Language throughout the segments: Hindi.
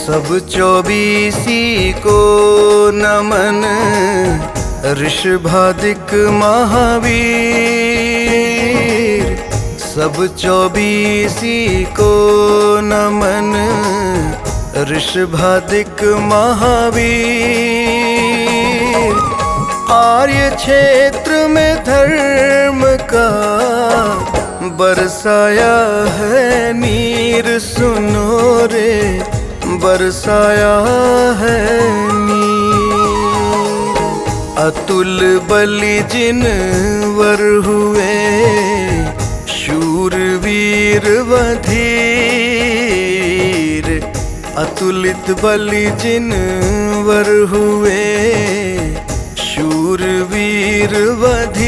सब 24 को नमन, ऋषभादिक महावीर। सब 24 को नमन, ऋषभादिक महावीर। आर्य क्षेत्र में धर्म का बरसाया है नीर, सुनो रे बरसाया है नीर। अतुल बलि जिन वर हुए, शूरवीर वधीर। अतुलित बलि जिन वर हुए, शूरवीर वधीर।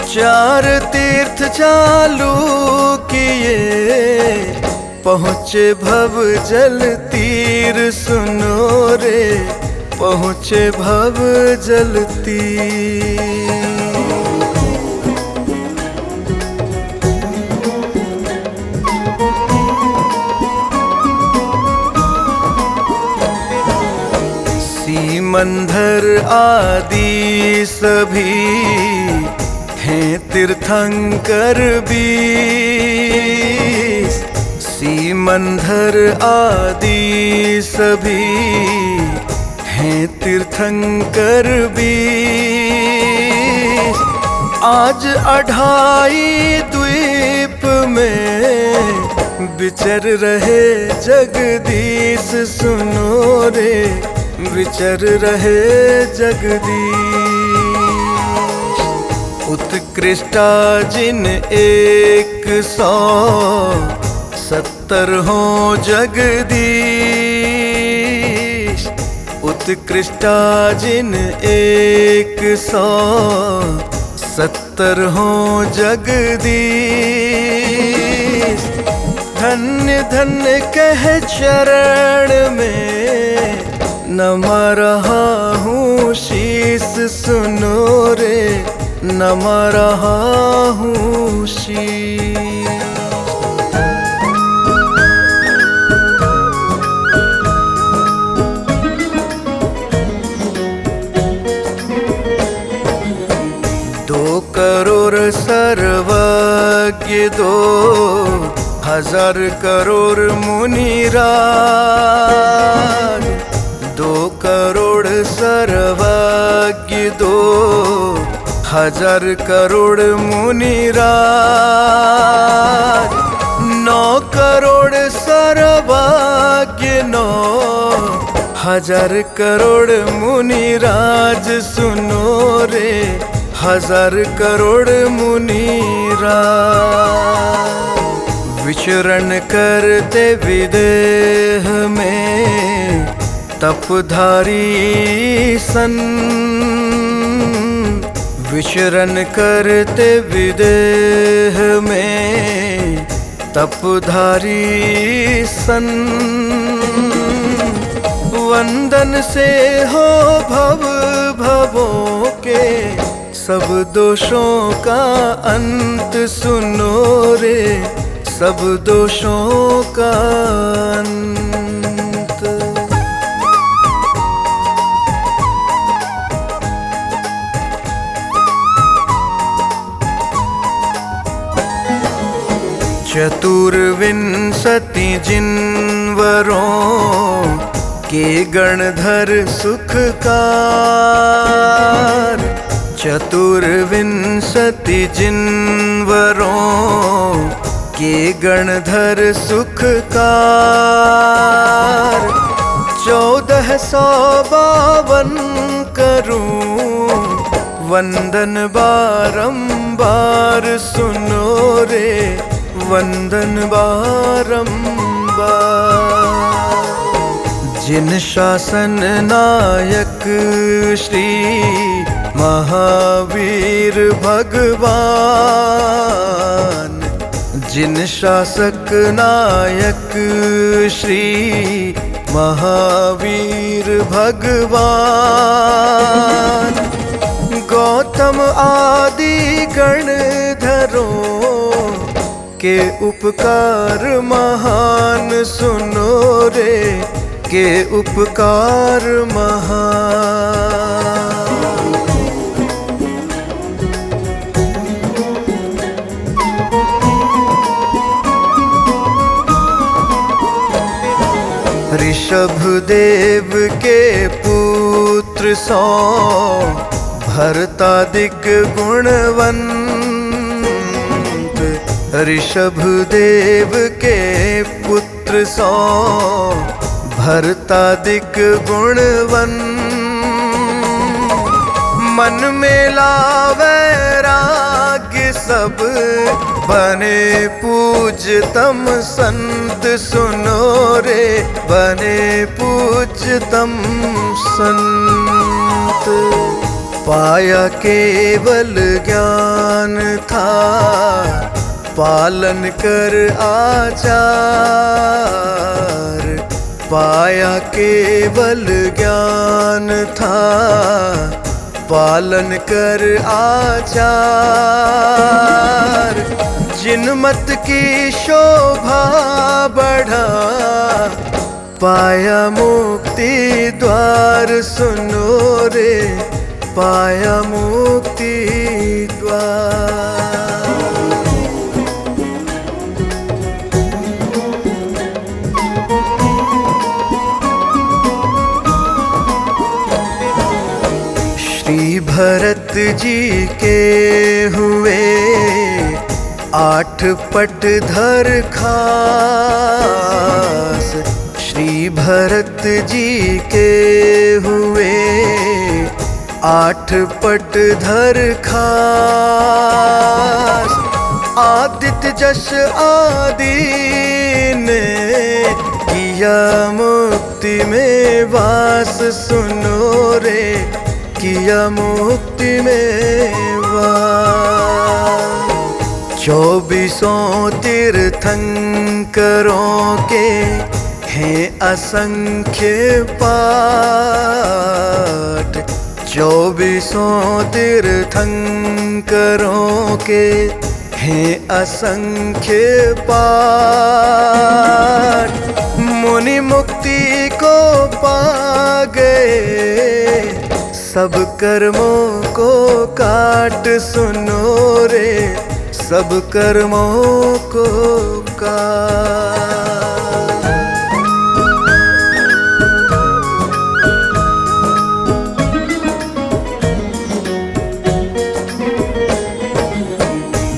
4 तीर्थ चालू किए, पहुँचे भव जल तीर, सुनो रे पहुँचे भव जल तीर। सीमंधर आदि सभी हैं तीर्थंकर 20। सीमंधर आदि सभी हैं तीर्थंकर 20। आज 28 द्वीप में विचर रहे जगदीश, सुनो रे विचर रहे जगदीश। उत्कृष्टा जिन 170 हो जगदीश। उत्कृष्टा जिन 170 हो जगदीश। धन्य धन्य कह चरण में नमा रहा हूँ शीस, सुनो रे नमा रहा हूँ शीस। करोड़ सर्वज्ञ 2000 करोड़ मुनिराज। 2 करोड़ सर्वज्ञ 2000 करोड़ मुनिराज। 9 करोड़ सर्वज्ञ 9000 करोड़ मुनिराज, सुनो रे 1000 करोड़ मुनिराज। विचरण करते विदेह में तपधारी सन। विचरण करते विदेह में तपधारी सन। वंदन से हो भव भवों के सब दोषों का अंत, सुनो रे सब दोषों का अंत। चतुर्विंशति जिनवरों के गणधर सुखकार। चतुर्विंशति जिनवरों के गणधर सुखकार। 1452 करूं वंदन बारंबार, सुनो रे वंदन बारंबार। जिन शासन नायक श्री महावीर भगवान। जिन शासक नायक श्री महावीर भगवान, गौतम आदि गणधरों के उपकार महान, सुनो रे के उपकार महान। ऋषभ देव के पुत्र सौ, भरतादिक गुणवंत। ऋषभ देव के पुत्र सौ, भरतादिक गुणवंत। मन में लावे राग सब, बने पूज्यतम संत, सुनो रे बने पूज्यतम संत। पाया केवल ज्ञान था, पालन कर आचार। पाया केवल ज्ञान था, पालन कर आचार। जिन मत की शोभा बढ़ा, पाया मुक्ति द्वार, सुनो रे पाया मुक्ति द्वार। श्री भरत जी के हुए 8 पटधर खास। श्री भरत जी के हुए 8 पटधर खास। आदित्य जश आदि ने किया मुक्ति में वास, सुनो रे किया मुक्ति में वास। 24 तीर्थंकरों के हैं असंख्य पाठ। 24 तीर्थंकरों के हैं असंख्य पाठ। मुनि मुक्ति को पा गए, सब कर्मों को काट, सुनो रे सब कर्मों को काट।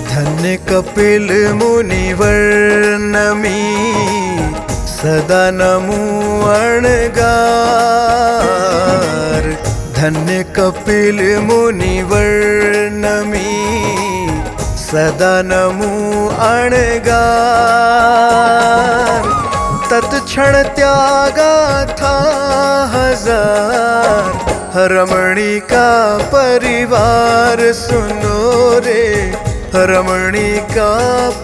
धन्य कपिल मुनिवर नमी, सदा नमो अणगार। धन्य कपिल मुनिवर नमी, सदा नमो अणगार। तत्क्षण त्यागा था 1000 रमणी का परिवार, सुनो रे रमणी का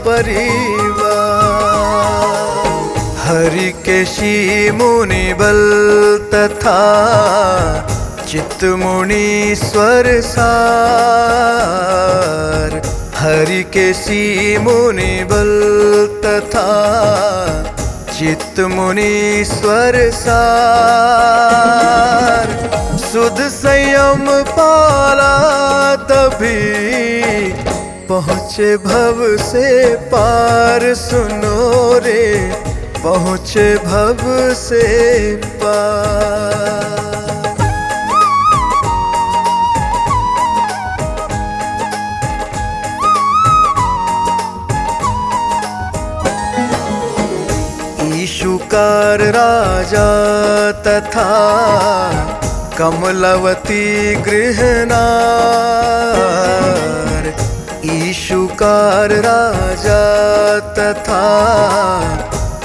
परिवार। हरि केशी मुनि बल तथा चित्त मुनीश्वर सार। हरि केशी मुनि बल तथा चित्त मुनीश्वर सार। सुध संयम पाला तभी पहुँचे भव से पार, सुनो रे पहुँचे भव से पार। ईशुकार राजा तथा कमलवती गृहनार। ईशुकार राजा तथा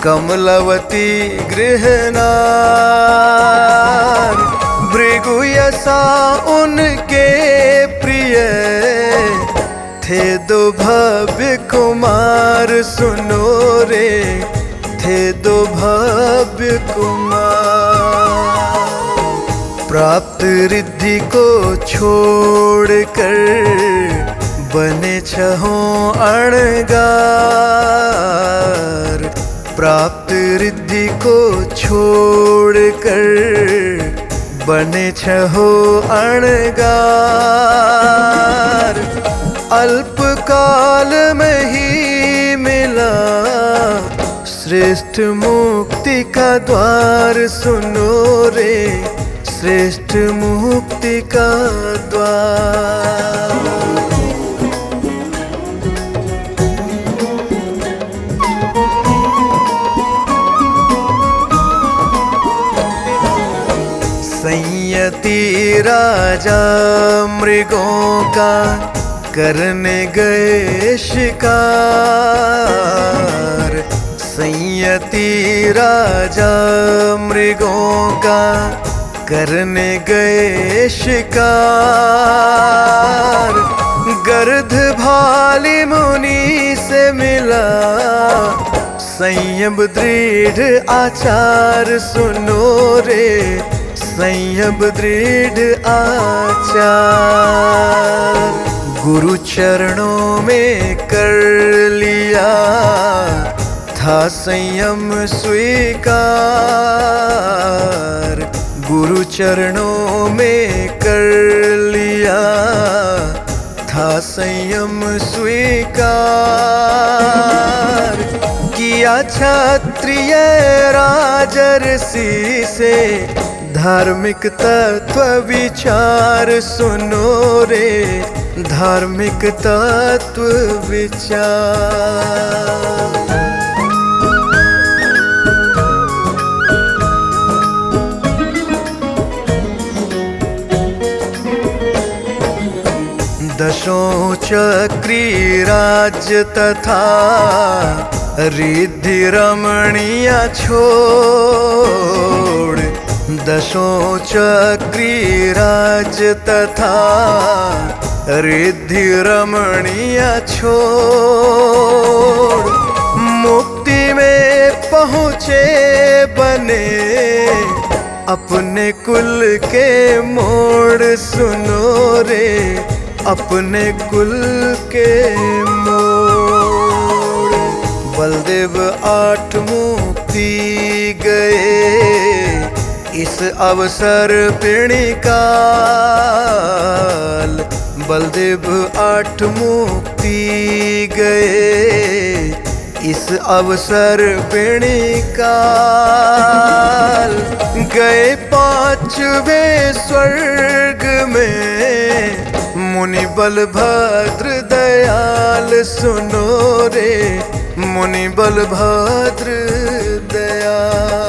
कमलवती गृहनार। भृगु यसा उनके प्रिय थे दो भव्य कुमार सुनो रे, थे दो भव्य कुमार। प्राप्त रिद्धि को छोड़कर बने छहों अणगार। प्राप्त रिद्धि को छोड़कर बने छहों अणगार। अल्प काल में ही मिला श्रेष्ठ मुक्ति का द्वार सुनो रे, श्रेष्ठ मुक्ति का द्वार। संयति राजा मृगों का करने गए शिकार। संयति राजा मृगों का करने गए शिकार। गर्ध भाली मुनि से मिला संयम दृढ़ आचार सुनो रे, संयम दृढ़ आचार। गुरु चरणों में कर लिया था संयम स्वीकार। गुरु चरणों में कर लिया था संयम स्वीकार। किया क्षत्रिय राजर्षि से धार्मिक तत्व विचार सुनो रे, धार्मिक तत्व विचार। दशों चक्री राज्य तथा रिद्धि रमणीय छोड़। दशों चक्री राज्य तथा रिद्धि रमणीय छोड़। मुक्ति में पहुँचे बने अपने कुल के मोड़ सुनो रे, अपने कुल के मोड़। बलदेव आठ मुक्ति गए इस अवसर पिणिकाल। बलदेव आठ मुक्ति गए इस अवसर पिणिकाल। गए पांचवें स्वर्ग में मुनि बलभद्र दयाल सुनो रे, मुनि बलभद्र दयाल।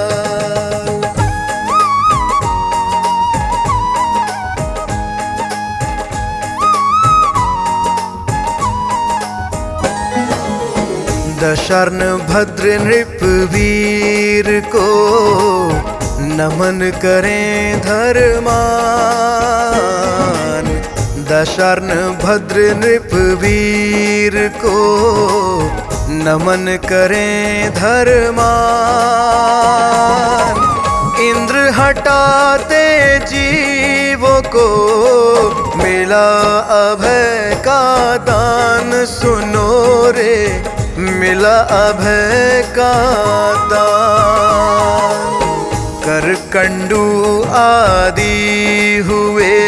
दशर्ण भद्र नृप वीर को नमन करें धर्मान। दशर्ण भद्र नृप वीर को नमन करें धर्मान। इंद्र हटाते जीवों को मिला अभय का दान सुनो रे, मिला अभय का दान। करकंडू आदि हुए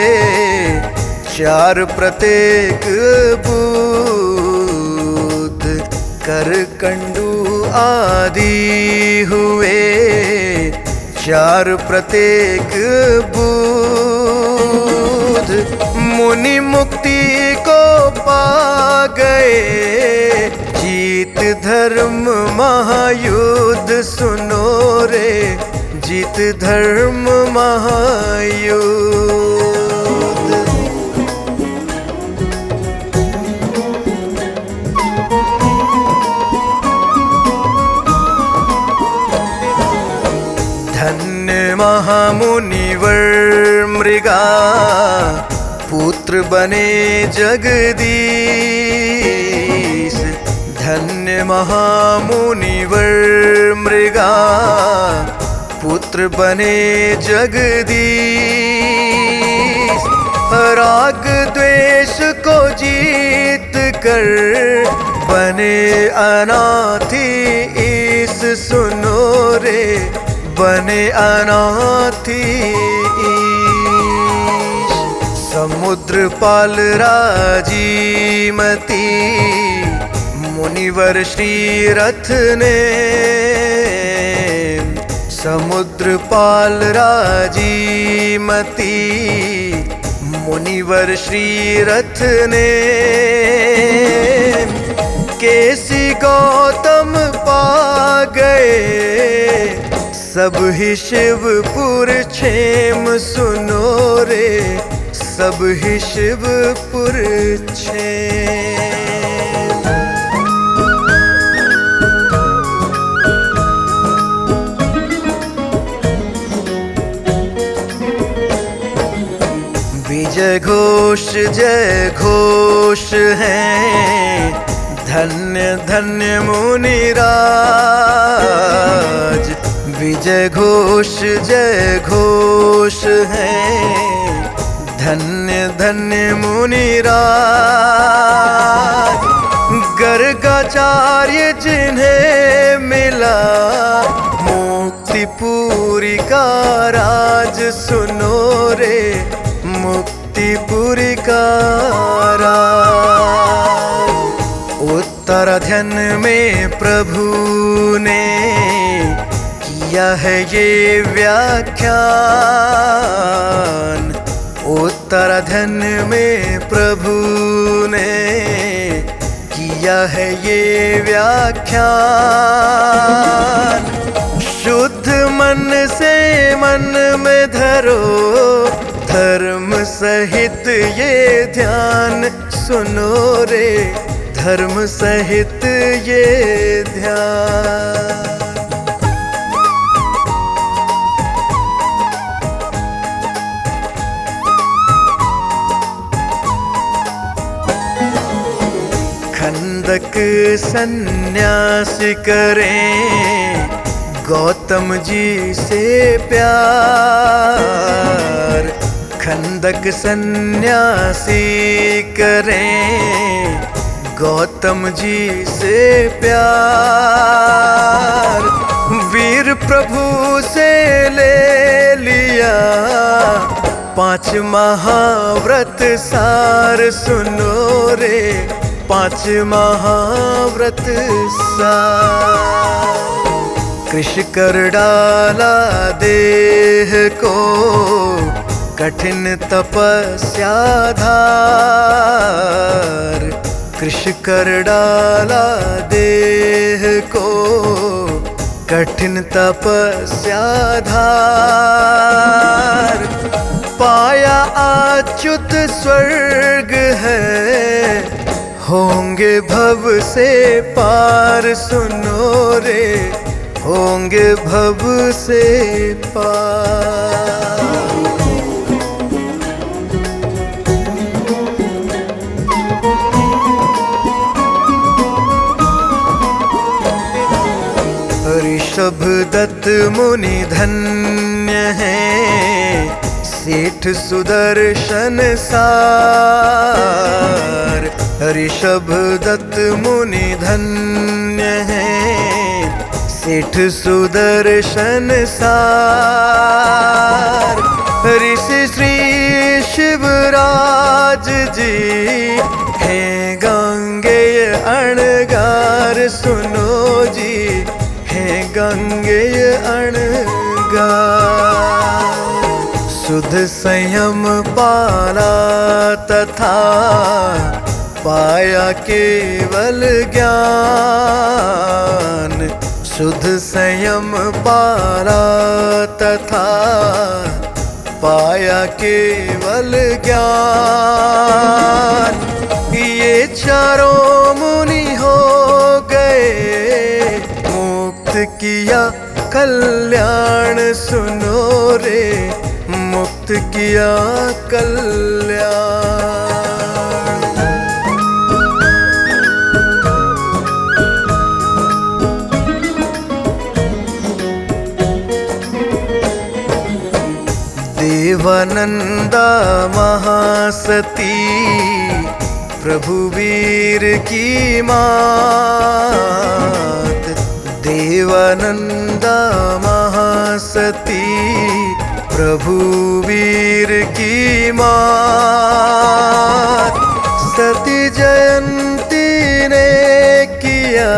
चार प्रत्येक बूथ। करकंडू आदि हुए चार प्रत्येक बूथ। मुनि मुक्ति को पा गए जीत धर्म महायुद्ध सुनो रे, जीत धर्म महायुद्ध। धन्य महामुनिवर मृगा पुत्र बने जगदीश। धन्य महामुनिवर मृगा पुत्र बने जगदीश। राग द्वेष को जीत कर बने अनाथी ईश। सुनो रे बने अनाथी ईश। समुद्र पाल राजीमती मुनिवर श्री रथ ने। समुद्र पाल राजीमती मुनिवर श्री रथ ने। केसी गौतम पा गए सब ही शिवपुर क्षेम। सुनो रे सब ही शिवपुर क्षेम। जय घोष हैं धन्य धन्य मुनिराज। विजय घोष जय घोष हैं धन्य धन्य मुनिराज। गर्गाचार्य जिन्हें मिला मुक्ति पूरी का राज। सुनो रे मुक्तिपुरी का राज। उत्तराधन में प्रभु ने किया है ये व्याख्यान। उत्तराधन में प्रभु ने किया है ये व्याख्यान। शुद्ध मन से मन में धरो धर्म सहित ये ध्यान। सुनो रे धर्म सहित ये ध्यान। खंदक सन्यास करें गौतम जी से प्यार। खंदक सन्यासी करें गौतम जी से प्यार। वीर प्रभु से ले लिया 5 महाव्रत सार। सुनो रे 5 महाव्रत सार। कृष कर डाला देह को कठिन तपस्या धार। कृष कर डाला देह को कठिन तपस्या धार। पाया अच्युत स्वर्ग है होंगे भव से पार। सुनो रे होंगे भव से पार। ऋषभ दत्त मुनि धन्य हैं सेठ सुदर्शन सार। ऋषभ दत्त मुनि धन्य हैं सेठ सुदर्शन सार। ऋषि श्री शिवराज जी हैं गंगेय अणगार। सुनो जी हैं गंगेय अणगार। सुध संयम पाला तथा पाया केवल ज्ञान। सुध संयम पाला तथा पाया केवल ज्ञान। ये चारों मुनि हो गए मुक्त किया कल्याण। सुनो रे मुक्त किया कल्याण। देवानंदा महासती प्रभुवीर की मात, देवानंदा महासती प्रभुवीर की मात। सती जयंती ने किया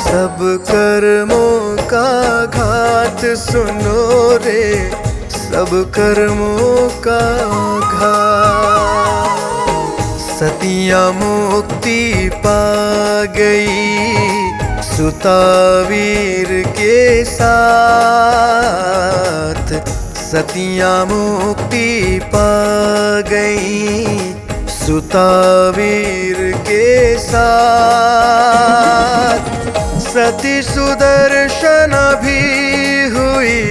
सब कर्मों का घात, सुनो रे सब कर्मों का घात। सतियाँ मुक्ति पा गई सुतावीर के साथ, सतियाँ मुक्ति पा गई सुतावीर के साथ। सती सुदर्शन भी हुई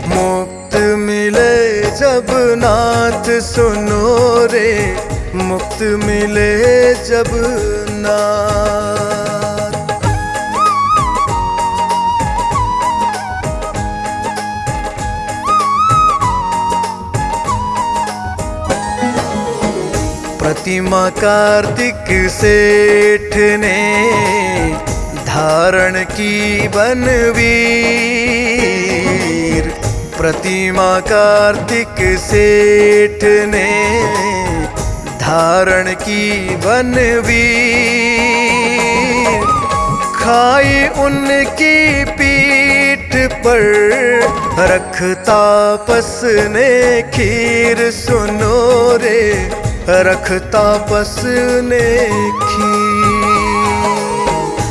मुक्त मिले जब नाथ, सुनो रे मुक्त मिले जब नाथ। प्रतिमा कार्तिक सेठ ने धारण की बनवीर, प्रतिमा कार्तिक सेठ ने धारण की बनवीर। खाई उनकी पीठ पर रखता पस ने खीर, सुनो रे रखता पस ने खीर।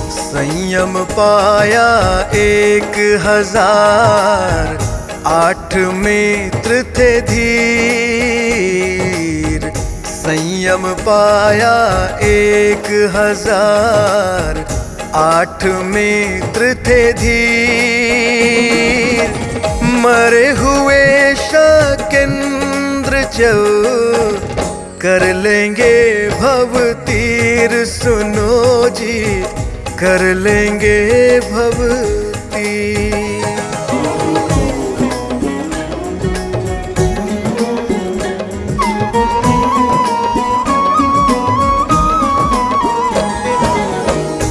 संयम पाया 1008 मित्र थे धीर, संयम पाया 1008 मित्र थे धीर। मरे हुए शकेंद्र चल कर लेंगे भव तीर, सुनो जी कर लेंगे भव तीर।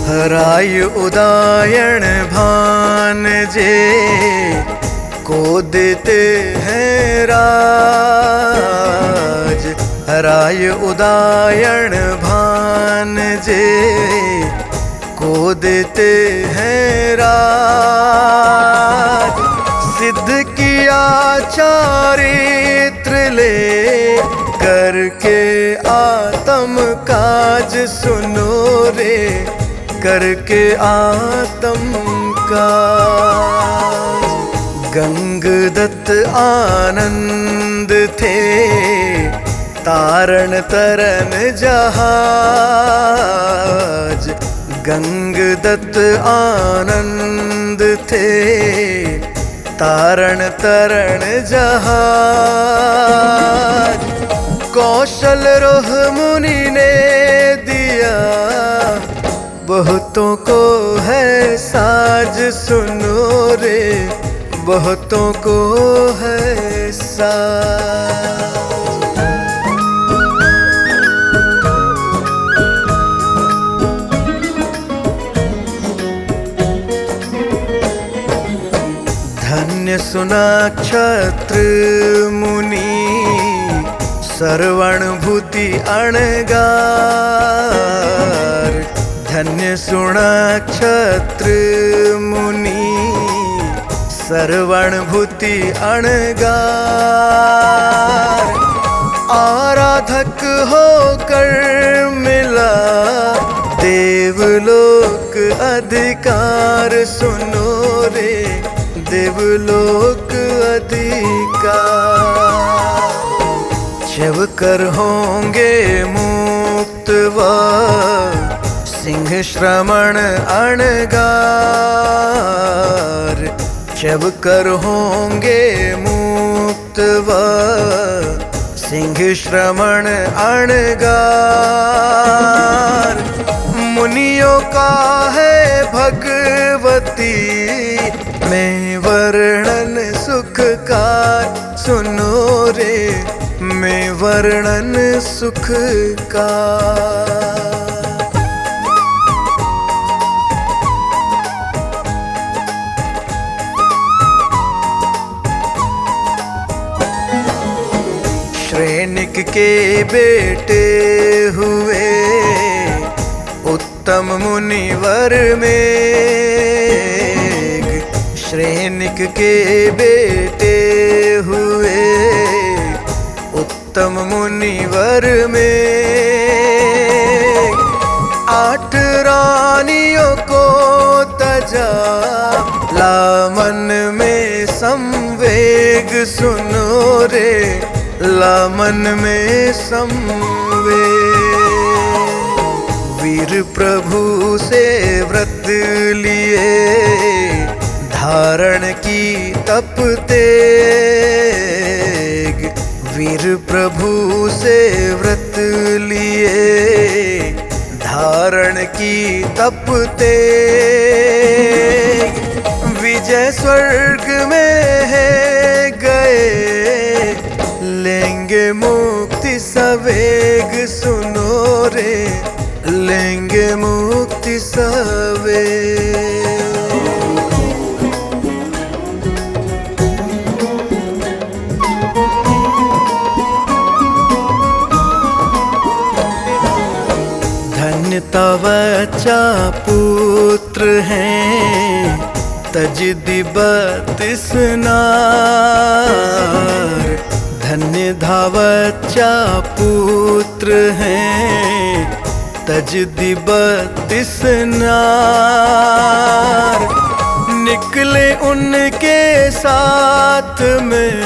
हराय उदायन भानजे को देते हैं राज, हराय उदायन भानजे को देते हैं राज। सिद्ध किया चारित्र ले करके आत्म काज, सुनो रे करके आत्म काज। गंगदत्त आनंद थे तारण तरन जहाज, गंगदत्त आनंद थे तारण तरन जहाज। कौशल रोह मुनि ने दिया बहुतों को है साज, सुनो रे बहुतों को है साज। धन्य सुना क्षत्र मुनि सर्वणभूति अणगार, धन्य सुना क्षत्र मुनि सर्वणभूति अणगार। आराधक होकर मिला देवलोक अधिकार, सुनो रे देवलोक अधिकार। जब कर होंगे मुक्त व सिंह श्रमण अणगार, जब कर होंगे मुक्त व सिंह श्रमण अणगार। मुनियों का है भगवती में वर्णन सुख का, सुनो वर्णन सुख का। श्रेणिक के बेटे हुए उत्तम मुनिवर में, श्रेणिक के बेटे हुए उत्तम मुनिवर में। 8 रानियों को तजा लामन में संवेग, सुनो रे लामन में संवेग। वीर प्रभु से व्रत लिए धारण की तप तेग, वीर प्रभु से व्रत लिए धारण की तप तेग। विजय स्वर्ग में है गए, लेंगे मुक्ति सवेग, सुनो रे लेंगे मुक्ति सवेग। धन्य तव बच्चा पुत्र हैं, तज दिबत्तिस नार। धन्य धावच्चा पुत्र हैं, तज दिबत्तिस नार। निकले उनके साथ में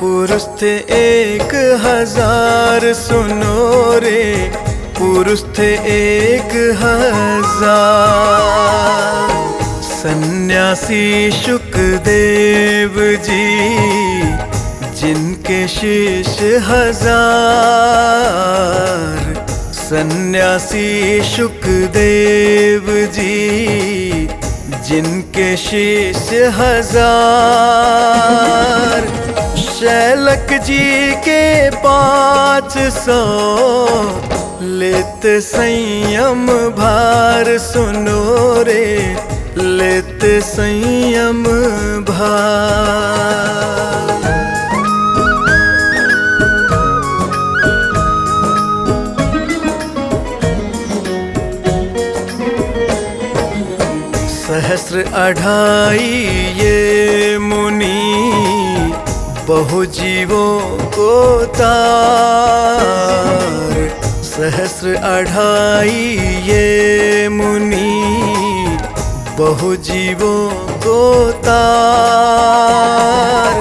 पुरुष थे 1000, सुनो रे पुरुष थे 1000। सन्यासी शुकदेव जी जिनके शिष्य 1000, सन्यासी शुकदेव जी जिनके शिष्य 1000। शैलक जी के 500 लेते संयम भार, सुनो रे लेते संयम भार। सहस्र 2.5 ये मुनि बहु जीवों को तार। सहस्र 2.5 ये मुनि बहु जीवों को तार।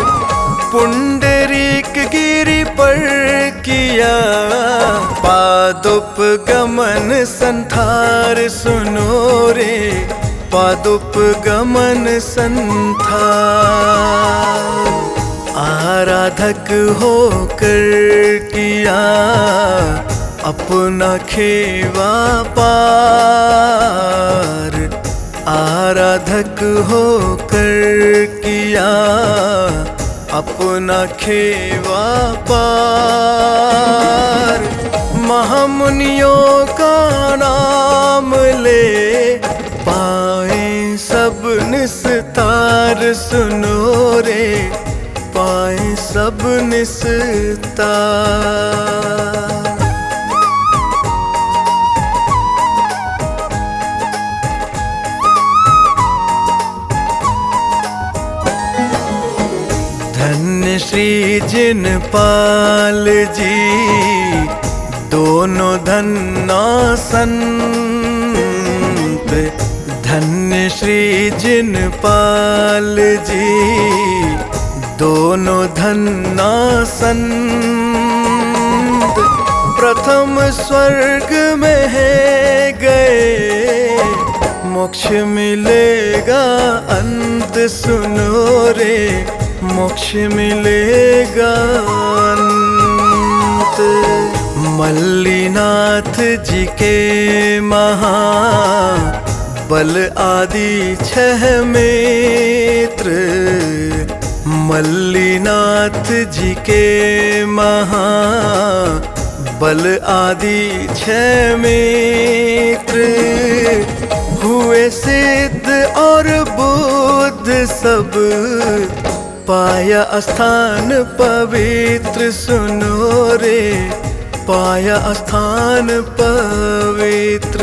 पुंडरीक गिरि पर किया पादुप गमन संथार, सुनो रे पादुप गमन संथार। आराधक होकर किया अपना खेवा पार। आराधक होकर किया अपना खेवा पार। महामुनियों का नाम ले पाए सब निस्तार, सुनो रे पाए सब निस्तार। धन्य श्री जिनपाल जी दोनों धन्ना संत। धन्य श्री जिनपाल जी दोनों धन्ना संत। प्रथम स्वर्ग में है गए, मोक्ष मिलेगा अंत, सुनो रे मोक्ष मिलेगा अंत। मल्लीनाथ जी के महाबल आदि 6 मित्र, मल्लीनाथ जी के महा बल आदि छह मित्र हुए सिद्ध और बुद्ध सब, पाया स्थान पवित्र सुनो रे, पाया स्थान पवित्र।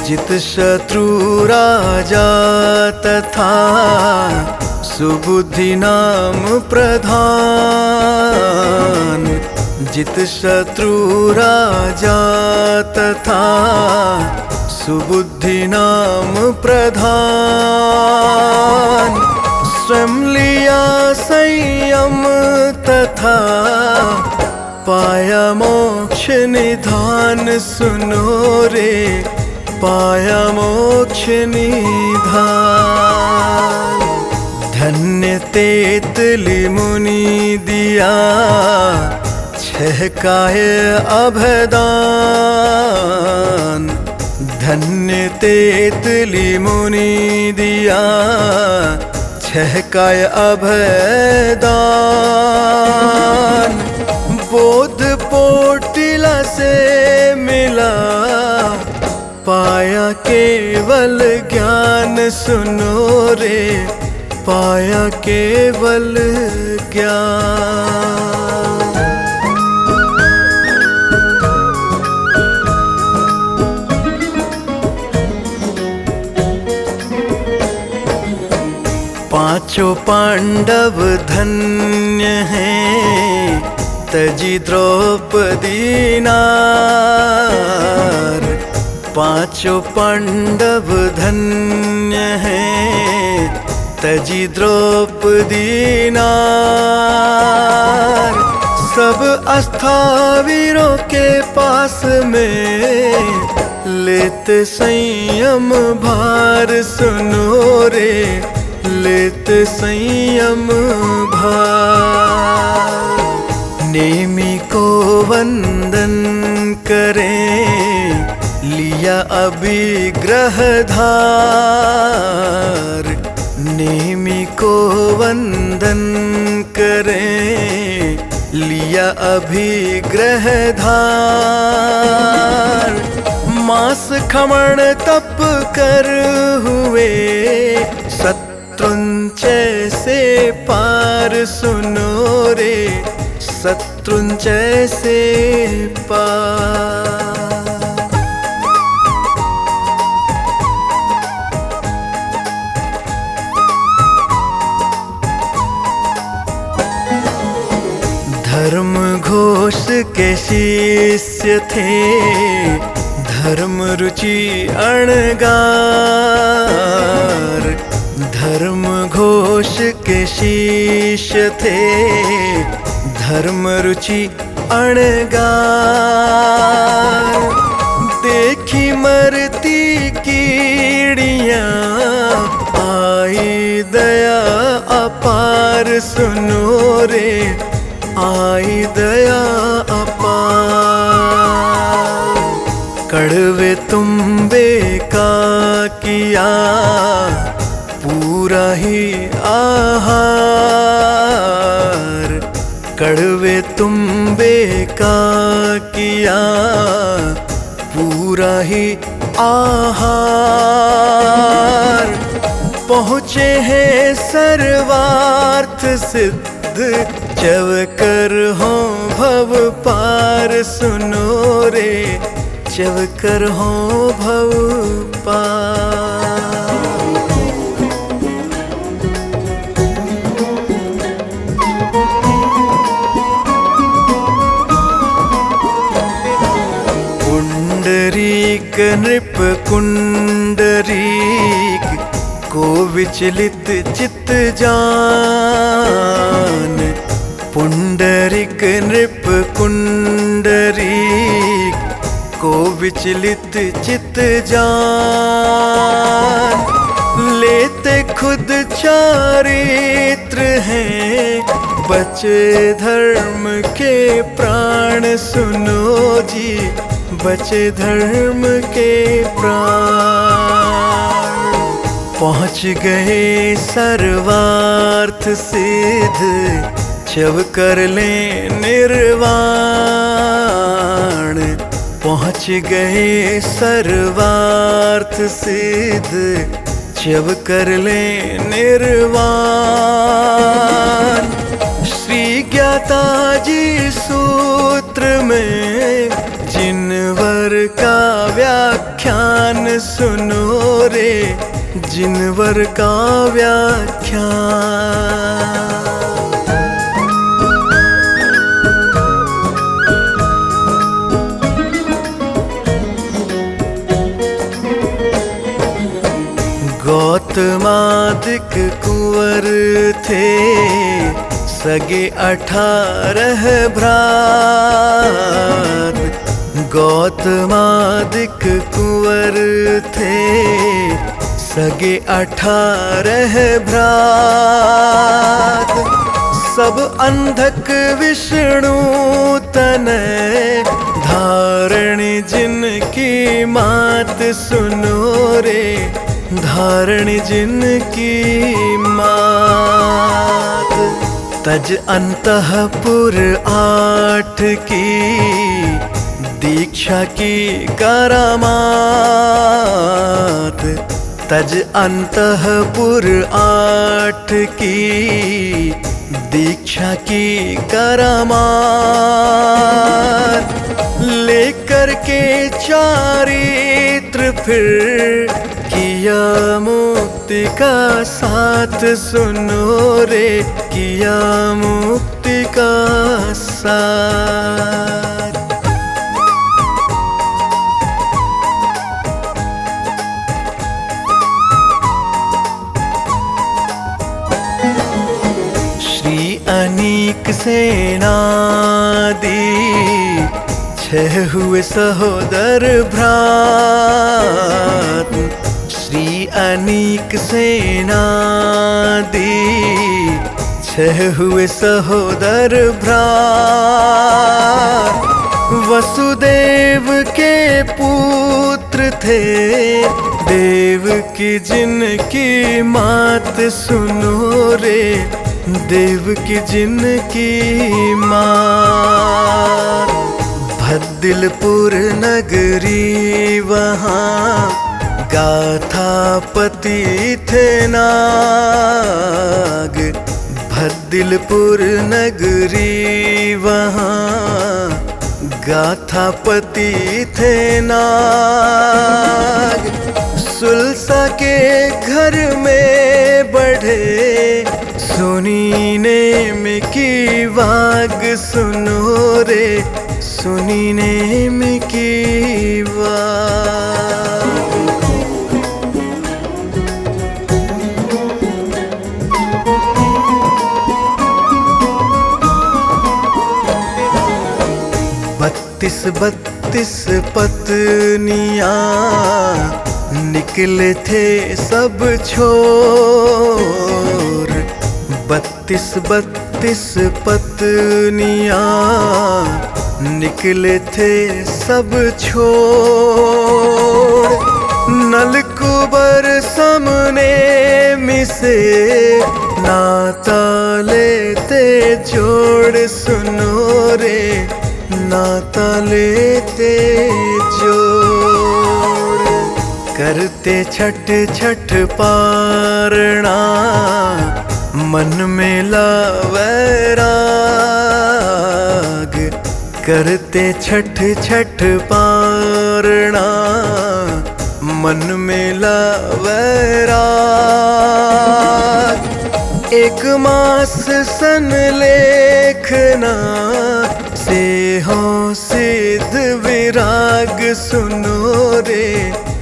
जित शत्रु राजा तथा सुबुद्धि नाम प्रधान, जित शत्रु राजा तथा सुबुद्धि नाम प्रधान, स्वयं लिया संयम तथा पाया मोक्ष निधान सुनो रे, पाया मोक्ष निधान। धन्य तेतली मुनि दिया छह काय अभयदान, धन्य तेतली मुनि दिया छह काय अभयदान। बोध पोटिला से मिला पाया केवल ज्ञान सुनो रे, पाया केवल ज्ञान। पांचों पांडव धन्य हैं तजी द्रौपदी नार, पांचों पांडव धन्य हैं तजी द्रौपदी नार। सब अस्थावीरों के पास में लेते संयम भार सुनो रे, लेते संयम भार। नेमी को वंदन करें लिया अभिग्रह धार, नेमी को वंदन करें लिया अभिग्रह धार। मास खमण तप कर हुए शत्रुंजय से पार सुनो रे, शत्रुंजय से पार। धर्म घोष के शिष्य थे धर्म रुचि अणगार, धर्म घोष के शिष्य थे धर्म रुचि अणगार। देखी मरती कीड़ियाँ आई दया अपार सुनो रे, आई दया अपार। कड़वे तुम्बे का किया पूरा ही आहार, कड़वे तुम्बे का किया पूरा ही आहार। पहुँचे हैं सर्वार्थ सिद्ध जब कर हो भव पार सुनो रे, जब कर हो भव पार। पुंडरीक नृप कुंडरीक को विचलित चित्त जान, पुंडरीक नृप कुंडरीक को विचलित चित्त जान। लेते खुद चारित्र हैं बचे धर्म के प्राण सुनो जी, बचे धर्म के प्राण। पहुँच गए सर्वार्थ सिद्ध, जब कर ले निर्वाण। पहुँच गए सर्वार्थ सिद्ध, जब कर ले निर्वाण। श्री ज्ञाता जी सूत्र में जिनवर का व्याख्यान सुनो रे, जिनवर का व्याख्यान। गौतमादिक कुंवर थे, सगे 18 भ्रात। गौतमादिक कुंवर थे, सगे 18 भ्रात। सब अंधक विष्णु तनय, धारण जिनकी मात सुनो रे, धारण जिनकी मात। तज अंतःपुर 8 की, दीक्षा की करामात। तज अंतःपुर 8 की, दीक्षा की करामात। लेकर के चारित्र फिर किया मुक्ति का साथ सुनो रे, किया मुक्ति का साथ। श्री अनीक सेनादी, 6 हुए सहोदर भ्रात। श्री अनीक सेनादी, 6 हुए सहोदर भ्रात। वसुदेव के पुत्र थे, देव की जिनकी मात सुनो रे, देव की जिनकी मात। भद्दिलपुर नगरी वहाँ, गाथापति थे नाग। भद्दिलपुर नगरी वहाँ, गाथापति थे नाग। सुलसा के घर में बढ़े, सुनी नेम की वाग सुनो रे, सुनी नेम की वाग। बत्तीस पत्नियाँ, निकले थे सब छोर। 32 पत्नियाँ, निकले थे सब छोर। नलकुबर सामने मिसे, नाता लेते जोड़ सुनो रे, नाता लेते जोड़। करते छठ छठ पारणा, मन में वैराग। करते छठ छठ पारणा, मन में वैराग। 1 मास सन लेखना, से हो सिद्ध विराग सुनो रे,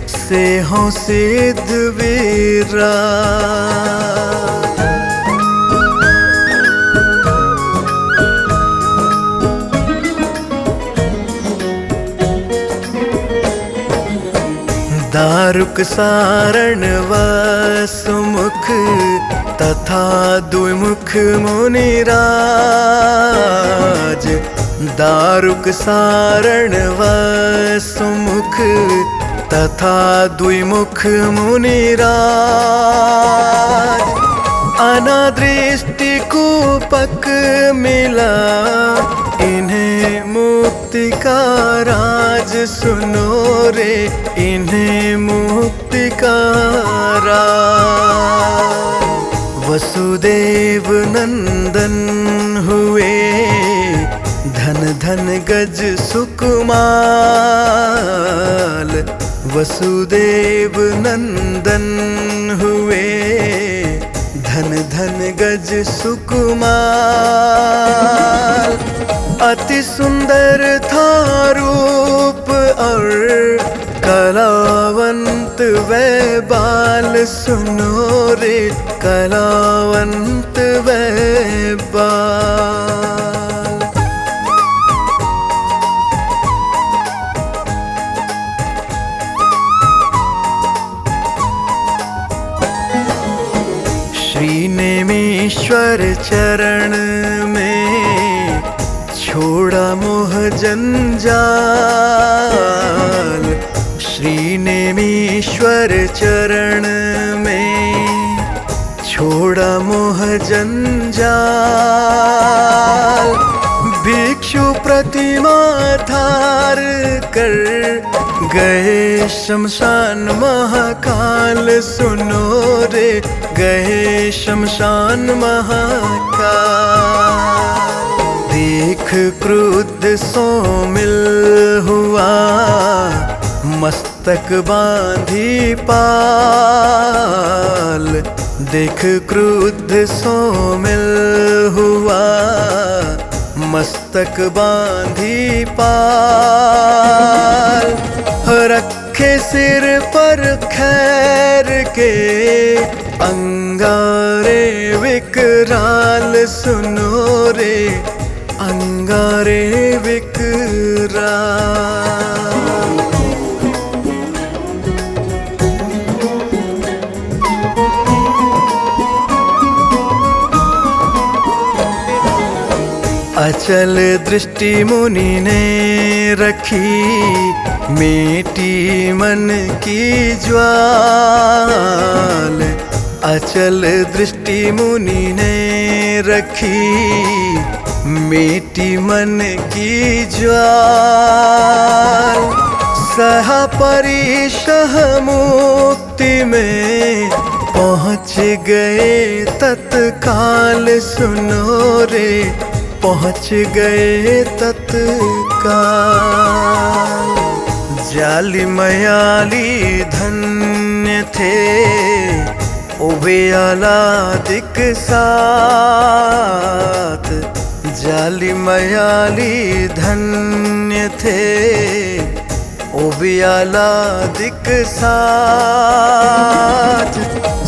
से हो सिद्ध विराग। दारुक सारण वसुमुख तथा द्विमुख मुनिराज। दारुक सारण वसुमुख तथा द्विमुख मुनिराज। अनादृष्टि कूपक मिला इन्हें मुक्ति का राज। सुनो रे इन्हें मुक्ति का राज। वसुदेव नंदन हुए धन धन गज सुकुमाल। वसुदेव नंदन हुए धन धन गज सुकुमार। अति सुंदर था रूप और कलावंत वह बाल। सुनो रे कलावंत वह बाल। श्रीनेमीश्वर चरण में छोड़ा मोह जंजाल। श्रीनेमीश्वर चरण में छोड़ा मोह जंजाल। भिक्षु प्रतिमा धार कर गए शमशान महाकाल। सुनो रे गए शमशान महाकाल। देख क्रुद्ध सोमिल हुआ मस्तक बांधी पाल। देख क्रुद्ध सोमिल हुआ मस्तक बांधी पाल। रखे सिर पर खैर के अंगारे विकराल। सुनो रे अंगारे विकराल। अचल दृष्टि मुनि ने रखी मीठी मन की ज्वाल। अचल दृष्टि मुनि ने रखी मीठी मन की ज्वाल। सहा परिशह मुक्ति में पहुँच गए तत्काल। सुनो रे पहुँच गए तत्काल। जाली मयाली धन्य थे उभयालादिक साथ। जाली मयाली धन्य थे उभयालादिक साथ।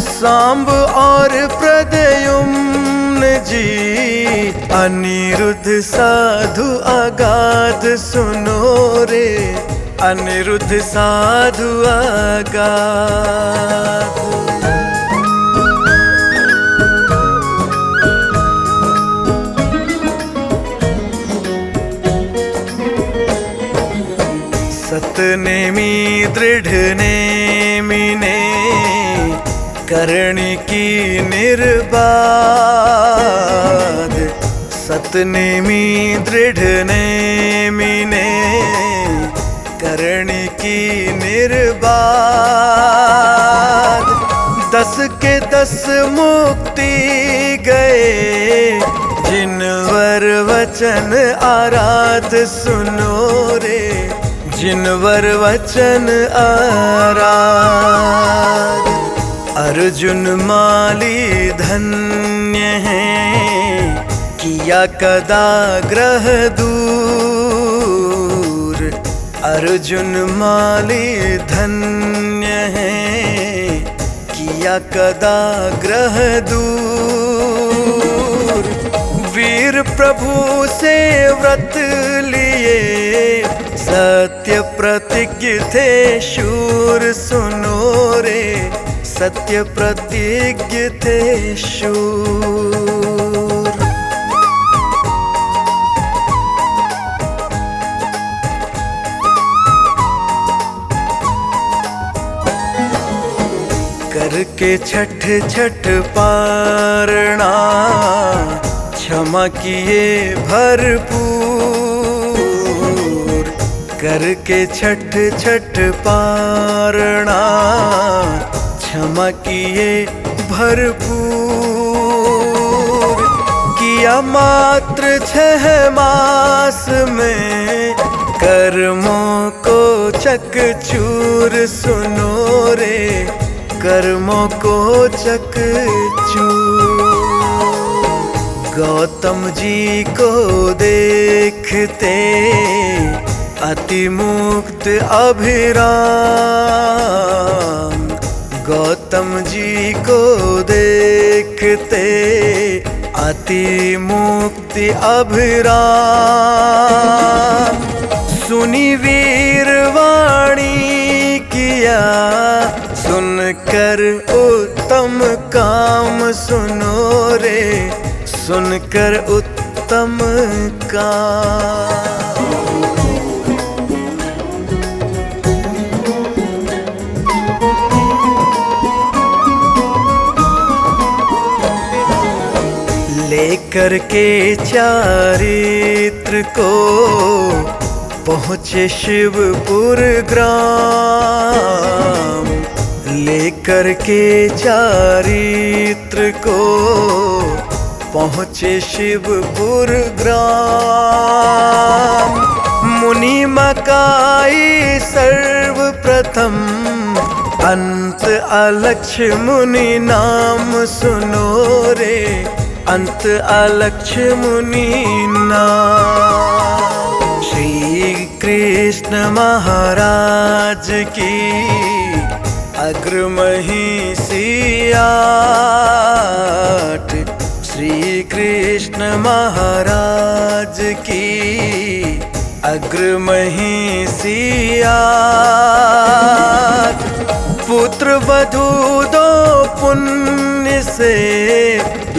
सांब और प्रद्युम्न जी अनिरुद्ध साधु अगाध। सुनो रे अनिरुद्ध साधु अगाध। सतनेमी दृढ़ नेमी ने करणी की निर्बाध। सतनेमी दृढ़ नेमी ने करणी की निर्बाध। 10 के 10 मुक्ति गए जिनवर वचन आराध। सुनो रे जिनवर वचन आराध। अर्जुन माली धन्य हैं किया कदाग्रह दूर। अर्जुन माली धन्य हैं किया कदाग्रह दूर। वीर प्रभु से व्रत लिए सत्य प्रतिज्ञ थे शूर, सुनो रे सत्य प्रतिज्ञ थे शूर। करके छठ छठ पारणा, क्षमा किए भरपूर। करके छठ छठ पारणा, क्षमा किए भरपूर। किया मात्र 6 मास में कर्मों को चकचूर, सुनो रे कर्मों को चकचूर। गौतम जी को देखते अति मुक्त अभिराम। गौतम जी को देखते अति मुक्ति अभिराम। सुनी वीरवाणी किया, सुनकर उत्तम काम, सुनो रे सुनकर उत्तम काम। लेकर के चारित्र को पहुँचे शिवपुर ग्राम। लेकर के चारित्र को पहुँचे शिवपुर ग्राम। मुनि मकाई सर्वप्रथम, अंत अलक्ष मुनि नाम, सुनो रे अंत अलक्ष मुनि नाम। श्री कृष्ण महाराज की अग्रमहिषी 8। श्री कृष्ण महाराज की अग्रमहिषी 8। पुत्र वधू 2 पुण्य से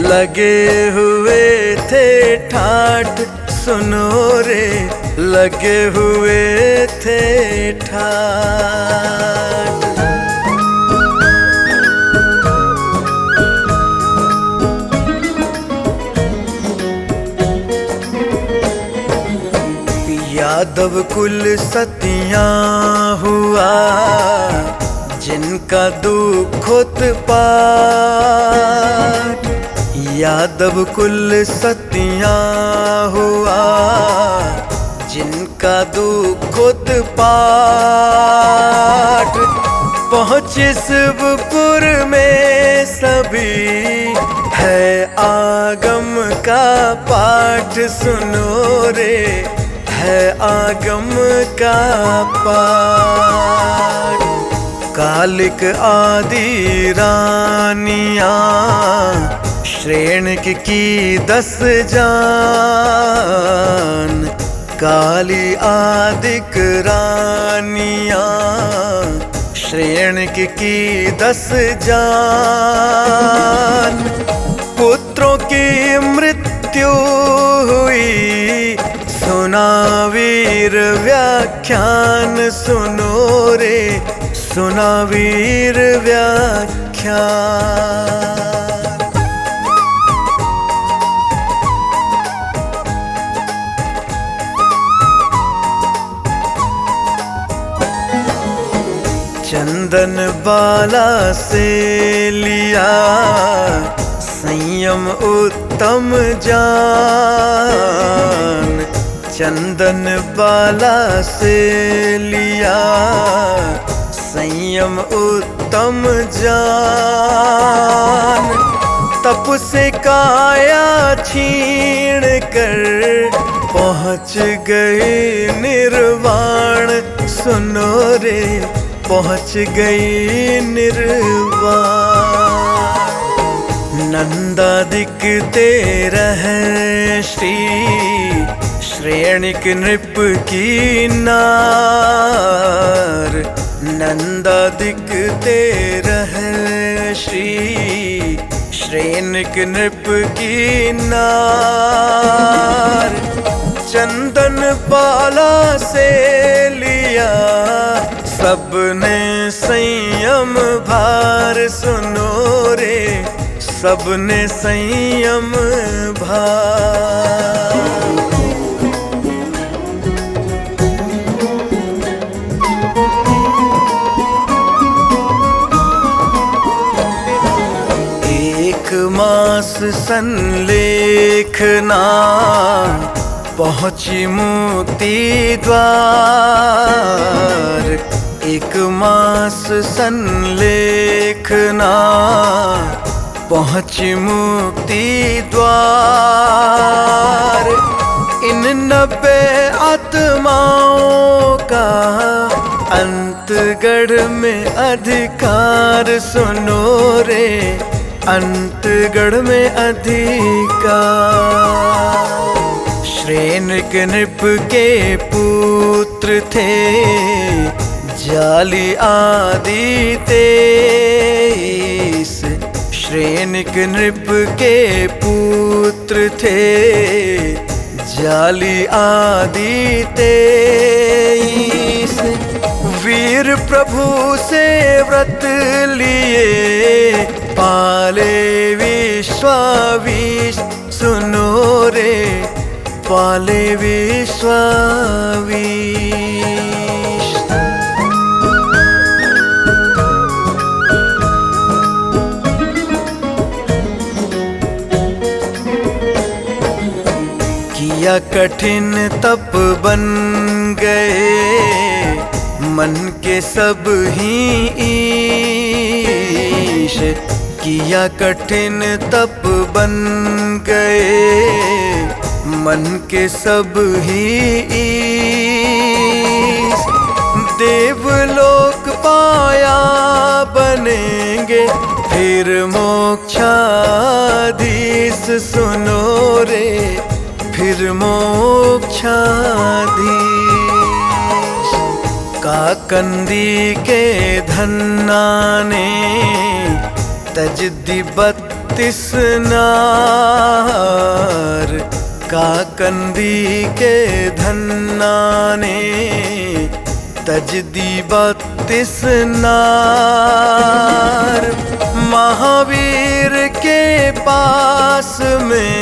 लगे हुए थे ठाठ, सुनो रे लगे हुए थे ठाठ। यादव कुल सतियाँ हुआ, जिनका दुख उत्पात। यादव कुल सतियाँ हुआ, जिनका दुख उत्पात। पहुँचे शिवपुर में सभी, है आगम का पाठ, सुनो रे है आगम का पाठ। कालिक आदि रानियाँ, श्रेणिक की 10 जान। काली आदिक रानियाँ, श्रेणिक की 10 जान। पुत्रों की मृत्यु हुई, सुना वीर व्याख्यान, सुनो रे सुना वीर व्याख्यान। चंदन बाला से लिया संयम उत्तम जान। चंदन बाला से लिया संयम उत्तम जान। तप से काया छीण कर पहुँच गए निर्वाण, सुनो रे पहुँच गई निर्वाण। नंदा दिखते रहे श्री श्रेणिक नृप की नार, नंदादिक रह श्री श्रेणिक नृप की नार। चंदन पाला से लिया सबने संयम भार, सुनो रे सबने संयम भार। एक मास संलेखना पहुँची मुक्ति द्वार। एक मास संलेखना पहुँची मुक्ति द्वार। इन 90 आत्माओं का अंतगढ़ में अधिकार, सुनो रे अंतगढ़ में अधिकार। श्रेणिक नृप के पुत्र थे जाली आदि 23। श्रेणिक नृप के पुत्र थे जाली आदि 23। वीर प्रभु से व्रत लिए पाले विश्वावीश, सुनो रे पाले विश्वावीश। किया कठिन तप बन गए मन के सब ही ईश। किया कठिन तप बन गए मन के सब ही ईश। देवलोक पाया बनेंगे फिर मोक्षाधीश, सुनो रे फिर मोक्षाधीश। काकंदी के धन्ना ने तज दी 32 नार। काकंदी के धन्ना ने तज दी 32 नार। महावीर के पास में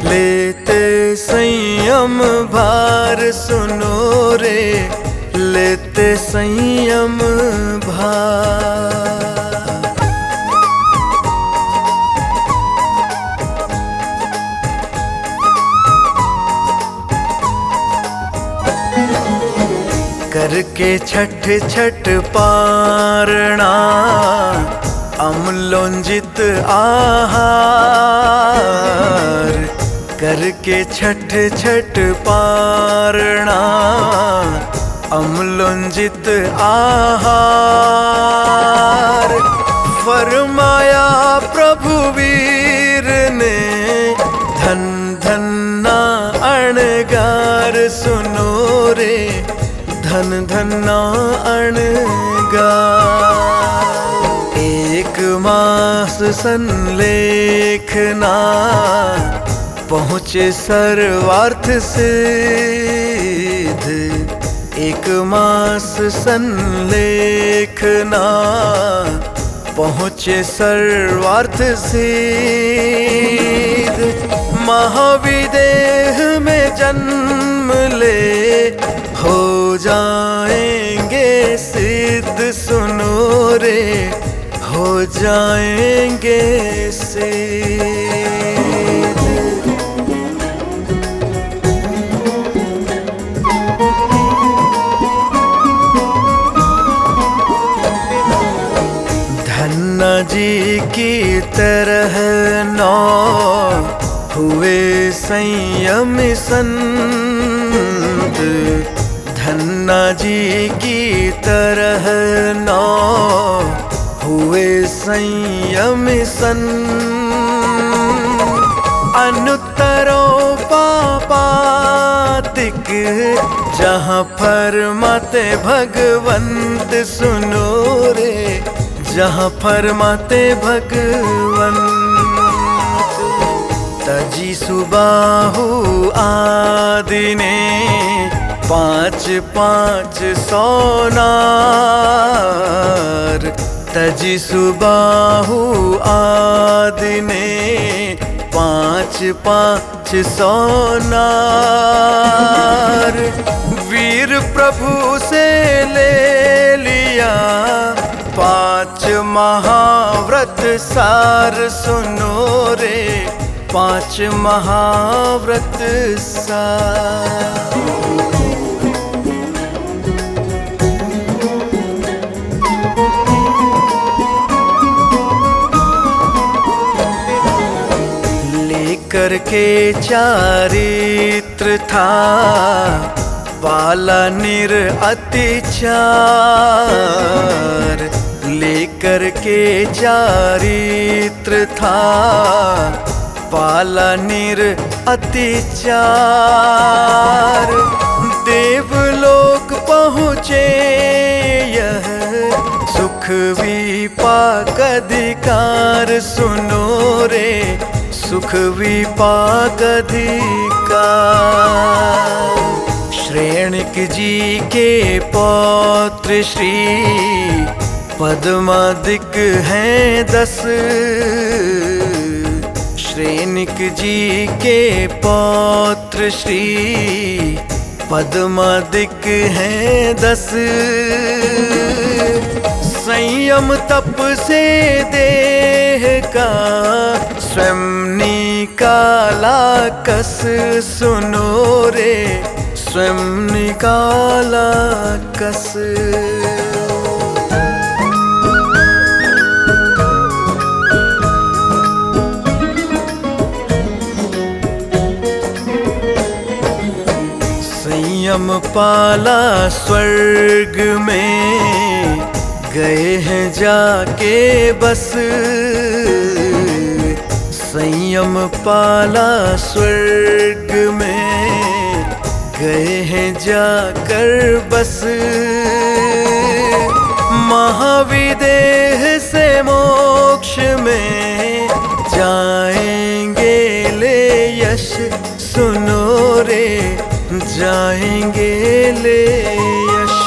लेते संयम भार, सुनो रे लेते संयम भार। करके छठ छठ पारणा अम्लोंजित आहार। करके छठ छठ पारणा अम्लोंजित आहार। फरमाया प्रभु वीर ने धन धन्ना अणगार, सुनो रे धन धन्ना अणगार। एक मास संलेखना पहुँचे सर्वार्थ सिद्ध। एक मास संलेखना पहुँचे सर्वार्थ सिद्ध। महाविदेह में जन्म ले हो जाएंगे सिद्ध, सुनो रे हो जाएंगे सिद्ध। धन्ना जी की तरह 9 हुए संयम संत। धन्ना जी की तरह 9 हुए संयम संत। अनुत्तरो पापातिक, जहाँ फरमाते भगवंत सुनो रे, जहाँ फरमाते भगवंत। तजी सुबाहु आदि ने 5-5 सोनार, तजी सुबाहु आदि ने 5-5 सोनार। वीर प्रभु से ले लिया 5 महाव्रत सार, सुनो रे 5 महाव्रत सार। करके चारित्र था पाला अत्याचार, लेकर के चारित्र था पाला अत्याचार। देवलोक पहुँचे यह सुख विपाक अधिकार, सुनो रे सुख विपाक अधिकार। श्रेणिक जी के पौत्र श्री पद्मादिक हैं 10, श्रेणिक जी के पौत्र श्री पद्मादिक हैं 10। संयम तप से देह का स्वयं निकाला कस, सुनो रे स्वयं निकाला कस। संयम पाला स्वर्ग में गए हैं जाके बस, संयम पाला स्वर्ग में गए हैं जाकर बस। महाविदेह से मोक्ष में जाएंगे ले यश, सुनो रे जाएंगे ले यश।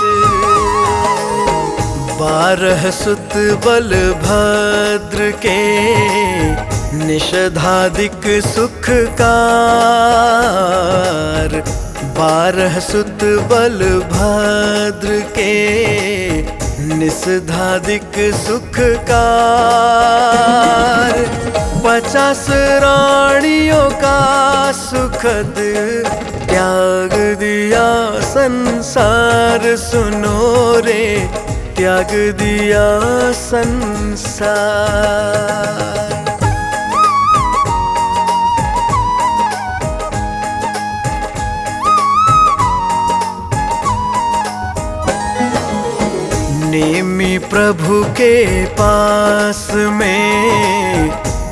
12 सुत बलभद्र के निषधादिक सुखकार, 12 सुत बलभद्र के निषधादिक सुखकार। 50 रानियों का सुखद त्याग दिया संसार, सुनो रे त्याग दिया संसार। नेमि प्रभु के पास में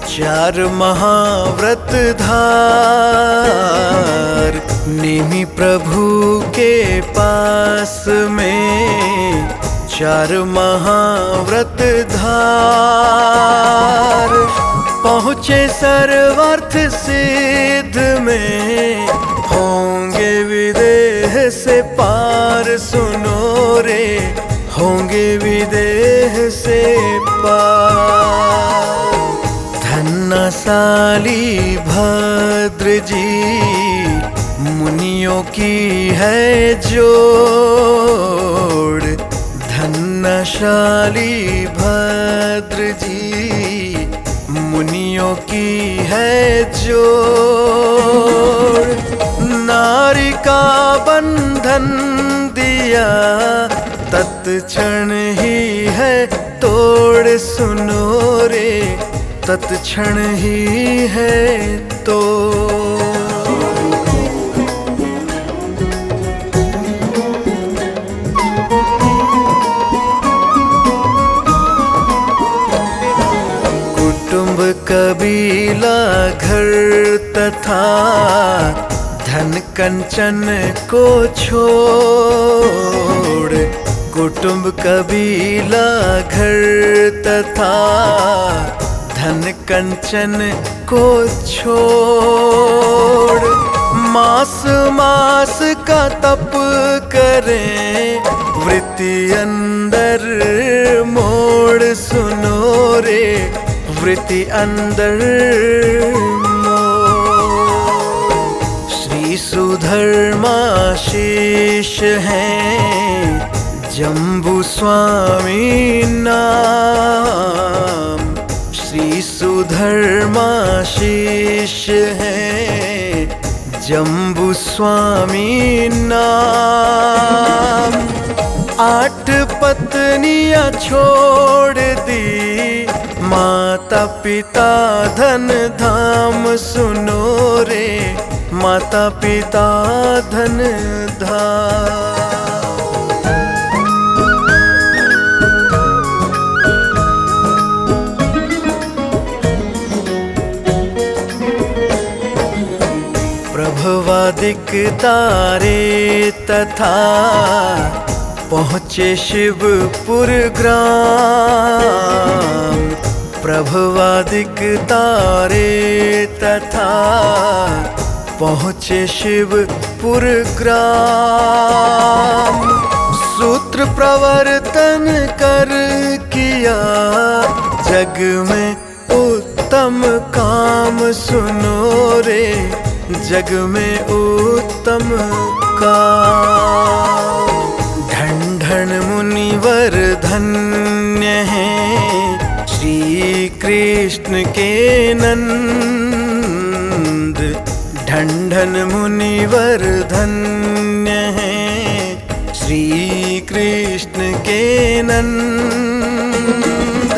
4 महाव्रत धार, नेमि प्रभु के पास में 4 महाव्रत धार। पहुँचे सर्वार्थ सिद्ध में होंगे विदेह से पार, सुनो रे होंगे विदेह से पार। धन्यशाली भद्र जी मुनियों की है जोड़, धन्यशाली भद्र जी मुनियों की है जोड़। नारी का बंधन दिया तत्क्षण ही है तोड़, सुनो रे तत्क्षण ही है तोड़। कुटुंब कबीला घर तथा धन कंचन को छोड़, कुटुंब कबीला घर तथा धन कंचन को छोड़, मास मास का तप करें वृत्ति अंदर मोड़, सुनो रे वृत्ति अंदर मोड़। श्री सुधर्माशीष हैं जम्बू स्वामी नाम, श्री सुधर्माशीष हैं जम्बू स्वामी नाम। 8 पत्नियां छोड़ दी, माता पिता धन धाम, सुनो रे माता पिता धन धाम। प्रभवादिक तारे तथा पहुँचे शिवपुर ग्राम, प्रभवादिक तारे तथा पहुँचे शिवपुर ग्राम। सूत्र प्रवर्तन कर किया जग में उत्तम काम, सुनो रे जग में उत्तम काम। ढण ढण मुनिवर धन्य हैं श्री कृष्ण के नंद, ढण ढण मुनिवर धन्य हैं श्री कृष्ण के नंद।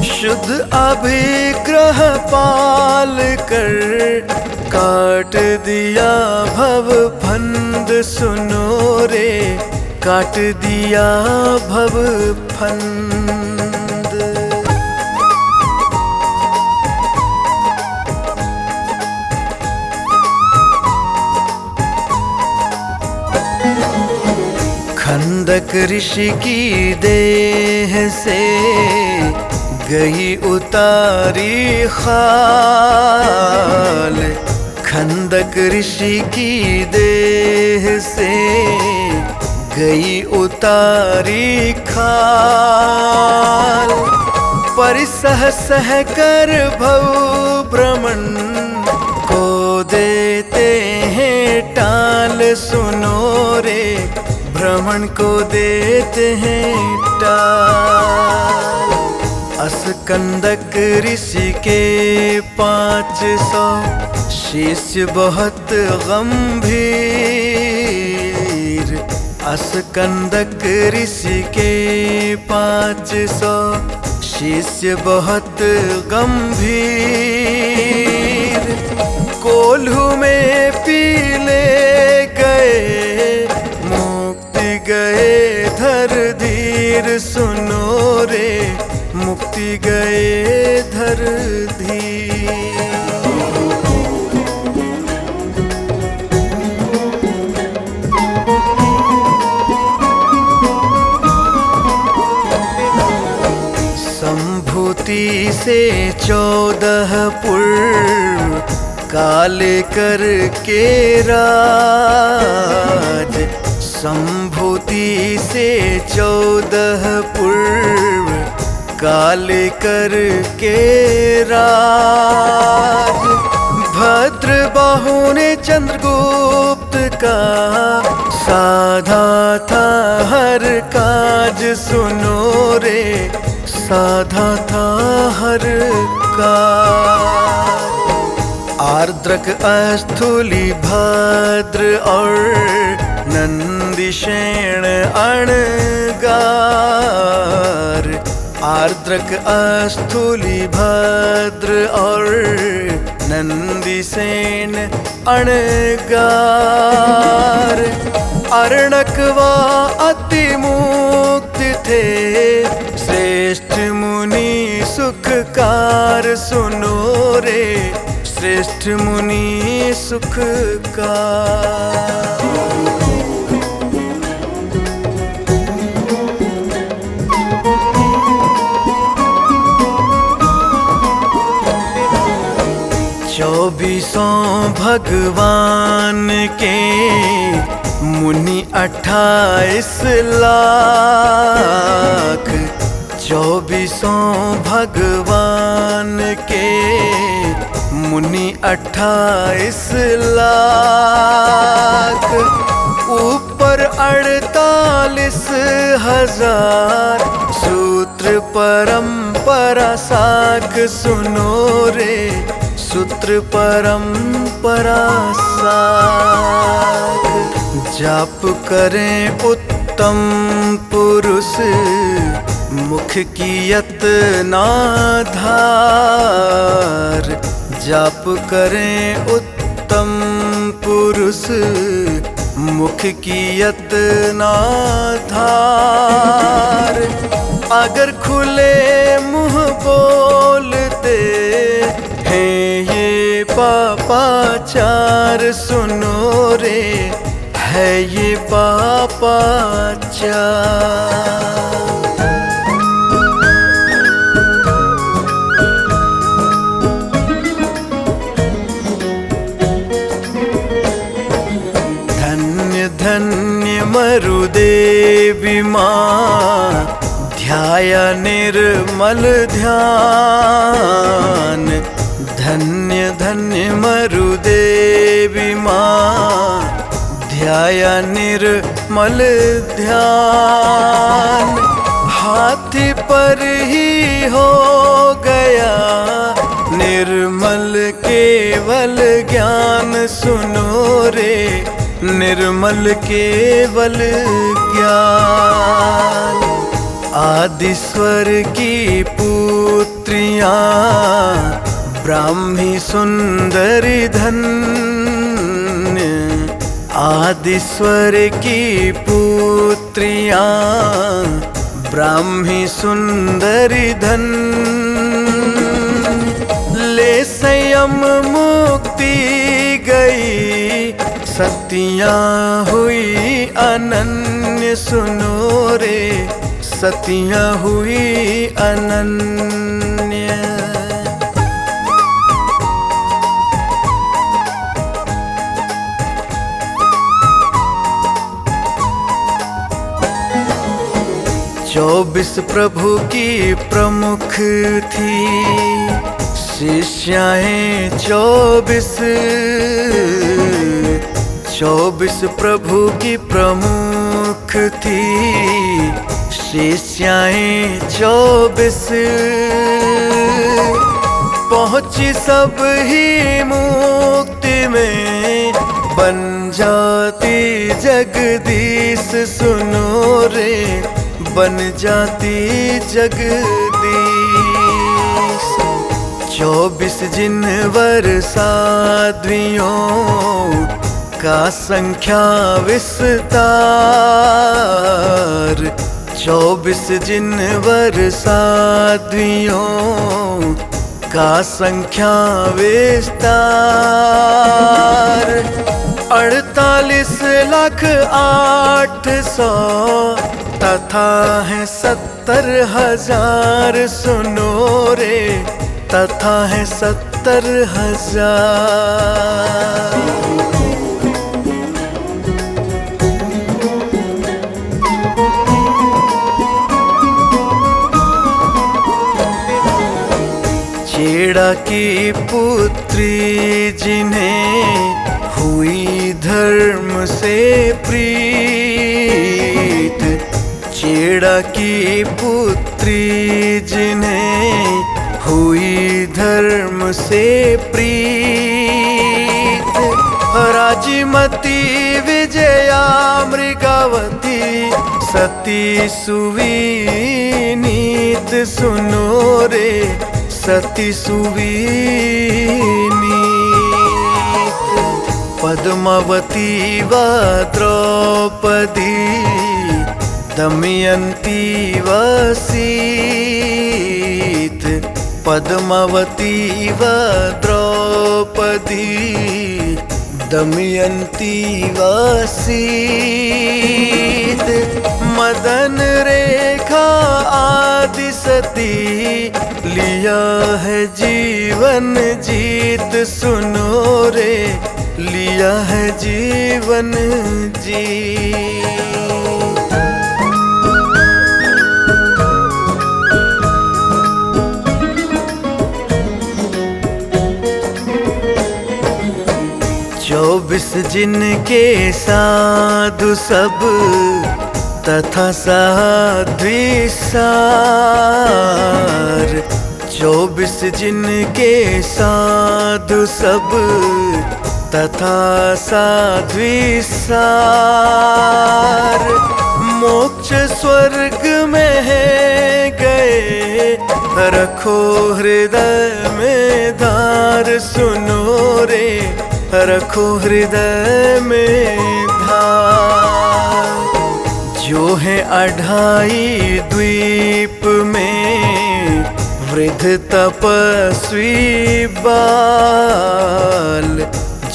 शुद्ध अभिग्रह पाल कर काट दिया भव फंद, सुनो रे काट दिया भव फंद। खंदक ऋषि की देह से गई उतारी खाल, खंदक ऋषि की देह से गई उतारी खाल। परिसह सह कर भव भ्रमण को देते हैं टाल, सुनो रे भ्रमण को देते हैं टाल। असकंदक ऋषि के 500 शिष्य बहुत गंभीर, असकंदक ऋषि के 500 शिष्य बहुत गंभीर। कोल्हू में पीले गए मुक्ति गए धर धीर, सुनो रे मुक्ति गए धर धीर। संभूति से 14 पूर्व काले कर के राज, संभूति से 14 पूर्व काले कर के राज। भद्र बाहु ने चंद्रगुप्त का साधा था हर काज, सुनो रे साधा था हर काज। आर्द्रक अस्थूली भद्र और नंदिशेण अणगार, आर्द्रक अस्थूली भद्र और नंदिसेन अणगार। अर्णकवा अति मुक्त थे श्रेष्ठ मुनि सुखकार, सुनो रे श्रेष्ठ मुनि सुख का। चौबीसों भगवान के मुनि 28 लाख। चौबीसों भगवान के मुनि 28 लाख। ऊपर 48,000 सूत्र परंपरा साख। सुनो रे सूत्र परंपरा साख। जाप करें उत्तम पुरुष मुख कियत नाधार। जाप करें उत्तम पुरुष मुख कियत नाधार। अगर खुले मुँह बोलते हैं ये पापाचार। सुनो रे है ये पापाचार। धन्य मरुदेवी माँ ध्याया निर्मल ध्यान। धन्य धन्य मरुदेवी माँ ध्याया निर्मल ध्यान। हाथी पर ही हो गया निर्मल केवल ज्ञान। सुनो रे निर्मल केवल ज्ञान। आदिस्वर की पुत्रियाँ ब्राह्मी सुंदरी धन्य। आदिस्वर की पुत्रियाँ ब्राह्मी सुंदरी धन्य। ले संयम मुक्ति गई सतियाँ हुई अनन्य। सुनो रे सतियाँ हुई अनन्य। चौबीस प्रभु की प्रमुख थी शिष्याएं 24। 24 प्रभु की प्रमुख थी शिष्याएं 24। पहुँची सब ही मुक्ति में बन जाती जगदीश। सुनो रे बन जाती जगदीश। 24 जिनवर साध्वियों का संख्या विस्तार। 24 जिनवर साध्वियों का संख्या विस्तार। 48,800 तथा है 70,000। सुनो रे तथा है 70,000। चेड़ा की पुत्री जिन्हें हुई धर्म से प्रीत। चेड़ा की पुत्री जिन्हें हुई धर्म से प्रीत। राजीमती विजया मृगावती सती सुविनीत। सुनो रे सती सुविनीत। पद्मावती व द्रौपदी दमयंती व सीत। पद्मावती व द्रौपदी, दमयंती व सीत, मदन रेखा आदि सती, लिया है जीवन जीत सुनो रे, लिया है जीवन जीत। चौबीस जिनके साधु सब, तथा साध्वी सार, 24 जिनके साधु सब, तथा साध्वी सार, मोक्ष स्वर्ग में है गए, रखो हृदय में धार सुनो रे, रखो हृदय में धार। जो है अढ़ाई द्वीप में, वृद्ध तपस्वी बाल,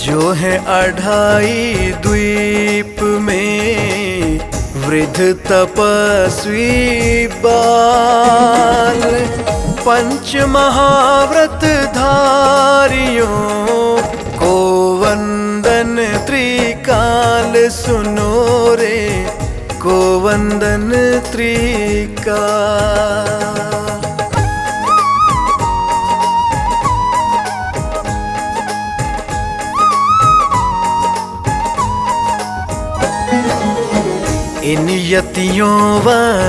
जो है अढ़ाई द्वीप में, वृद्ध तपस्वी बाल, पंच महाव्रत धारियों को वंदन त्रिकाल सुनो रे, को वंदन त्रिकाल। इन यतियों व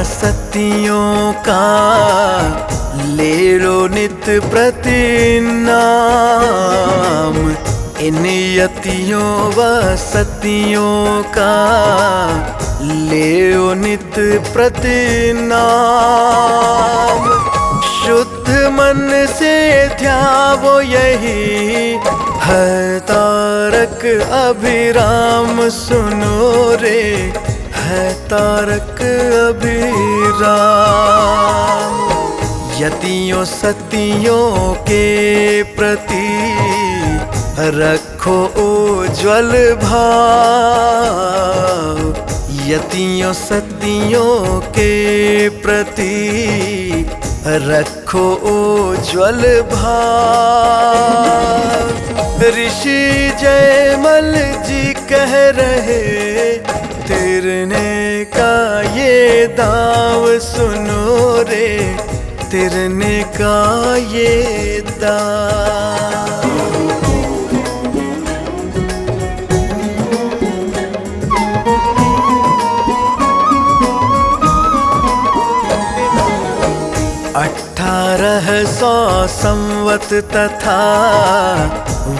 सतियों का ले लो नित प्रति नाम, इन यतियों व सतियों का ले लो नित प्रति नाम। शुद्ध मन से ध्यावो यही है तारक अभिराम सुनो रे, है तारक अभिराम। यतियों सतियों के प्रति रखो उज्ज्वल भाव, यतियों सतियों के प्रति रखो उज्ज्वल भाव। ऋषि जयमल जी कह रहे, तिरने का ये दाव सुनो रे, तिरने का ये दाव। अठारह सौ संवत तथा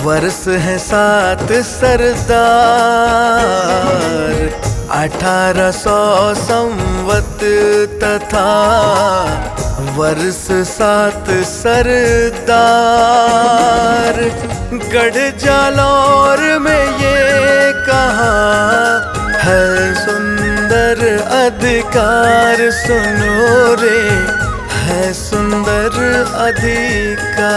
वर्ष है 7 सरदार, 1800 संवत तथा वर्ष 7 सरदार। गढ़ जालौर में ये कहा है सुंदर अधिकार सुनो रे, है सुंदर अधिकार।